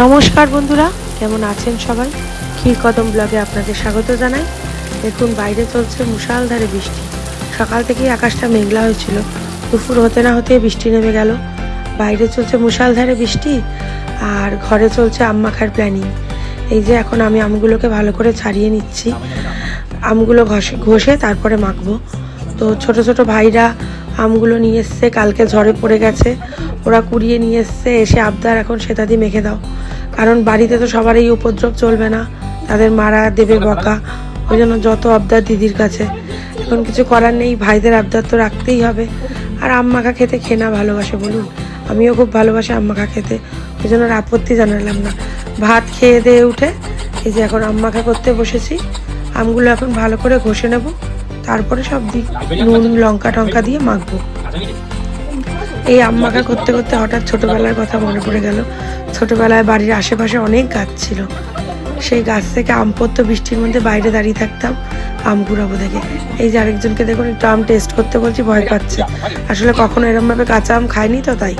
নমস্কার বন্ধুরা, কেমন আছেন সবাই? ক্ষীরকদম ব্লগে আপনাদের স্বাগত জানাই। দেখুন, বাইরে চলছে মুষলধারে বৃষ্টি। সকাল থেকেই আকাশটা মেঘলা হয়েছিল, দুপুর হতে না হতে বৃষ্টি নেমে গেল। বাইরে চলছে মুষলধারে বৃষ্টি আর ঘরে চলছে আম মাখার প্ল্যানিং। এই যে এখন আমি আমগুলোকে ভালো করে ছাড়িয়ে নিচ্ছি, আমগুলো ঘষে তারপরে মাখবো। তো ছোট ছোট ভাইরা আমগুলো নিয়ে এসছে, কালকে ঝড়ে পড়ে গেছে, ওরা কুড়িয়ে নিয়ে এসছে, এসে আবদার এখন সেটা দিয়ে মেখে দাও। কারণ বাড়িতে তো সবার এই উপদ্রব চলবে না, তাদের মারা দেবে বকা, ওই জন্য যত আবদার দিদির কাছে। এখন কিছু করার নেই, ভাইদের আবদার তো রাখতেই হবে। আর আম মাখা খেতে খেয়ে না ভালোবাসে বলুন? আমিও খুব ভালোবাসি আম মাখা খেতে, ওই জন্য আপত্তি জানালাম না। ভাত খেয়ে দিয়ে উঠে এই যে এখন আম মাখা করতে বসেছি। আমগুলো এখন ভালো করে ঘষে নেব, তারপরে সব দিক নুন লঙ্কা টঙ্কা দিয়ে মাখবো। এই আম মাখা করতে করতে হঠাৎ ছোটোবেলার কথা মনে পড়ে গেল। ছোটোবেলায় বাড়ির আশেপাশে অনেক গাছ ছিল, সেই গাছ থেকে আম পড়তো, বৃষ্টির মধ্যে বাইরে দাঁড়িয়ে থাকতাম আম কুড়াবো দেখে। এই যে আরেকজনকে দেখুন একটু আম টেস্ট করতে বলছি, ভয় পাচ্ছে, আসলে কখনো এরমভাবে কাঁচা আম খাইনি তো তাই।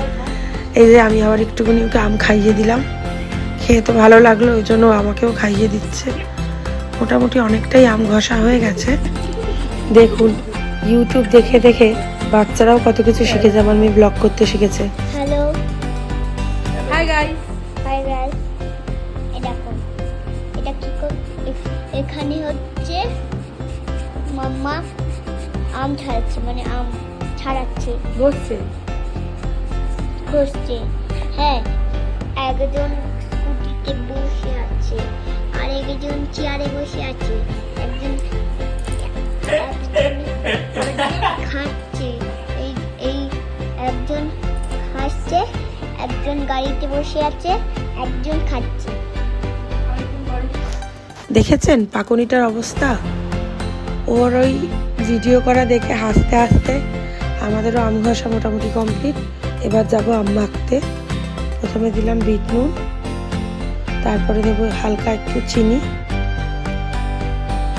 এই যে আমি আবার একটুখানি ওকে আম খাইয়ে দিলাম, খেয়ে তো ভালো লাগলো, ওই জন্য আমাকেও খাইয়ে দিচ্ছে। মোটামুটি অনেকটাই আম ঘষা হয়ে গেছে। দেখুন, ইউটিউব দেখে দেখে বাচ্চারাও কত কিছু শিখে, যেমন আমি ব্লগ করতে শিখেছে। Hello, hi guys. Hi guys. এটা কি এখানে হচ্ছে মাম্মা আম ছাড়াচ্ছে, মানে আম ছাড়াচ্ছে, ঘষছে। হ্যাঁ, একজন স্কুটিতে বসে আছে, আর একজন চেয়ারে বসে আছে, একজন খাচ্ছে, এই একজন খাচ্ছে, একজন গাড়িতে বসে আছে, একজন খাচ্ছে। দেখেছেন পাকুনিটার অবস্থা? ওর ওই ভিডিও করা দেখে হাসতে হাসতে আমাদেরও আম ঘষা মোটামুটি কমপ্লিট। এবার যাবো আম মাখতে। প্রথমে দিলাম বিট নুন, তারপরে দেবো হালকা একটু চিনি,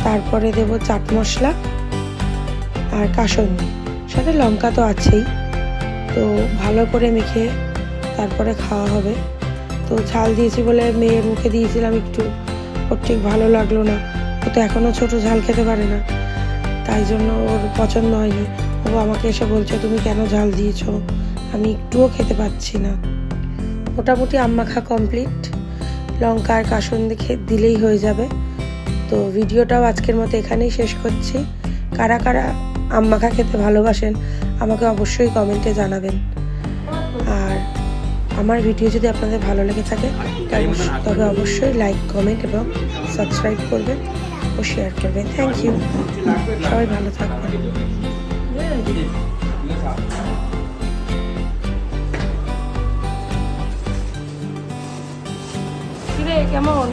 তারপরে দেবো চাট মশলা আর কাসুন্দি, সাথে লঙ্কা তো আছেই। তো ভালো করে মেখে তারপরে খাওয়া হবে। তো ঝাল দিয়েছি বলে মেয়ের মুখে দিয়েছিলাম একটু, ওর ঠিক ভালো লাগলো না। ও তো এখনও ছোট, ঝাল খেতে পারে না, তাই জন্য ওর পছন্দ হয়নি। ও আমাকে এসে বলছে তুমি কেন ঝাল দিয়েছো, আমি একটুও খেতে পাচ্ছি না। মোটামুটি আম মাখা কমপ্লিট, লঙ্কা আর কাসুন্দি দিলেই হয়ে যাবে। তো ভিডিওটাও আজকের মতো এখানেই শেষ করছি। কারা কারা আম মাখা খেতে ভালোবাসেন আমাকে অবশ্যই কমেন্টে জানাবেন। আর আমার ভিডিও যদি আপনাদের ভালো লেগে থাকে তবে অবশ্যই লাইক, কমেন্ট এবং সাবস্ক্রাইব করবেন ও শেয়ার করবেন। থ্যাংক ইউ, সবাই ভালো থাকবেন। কেমন?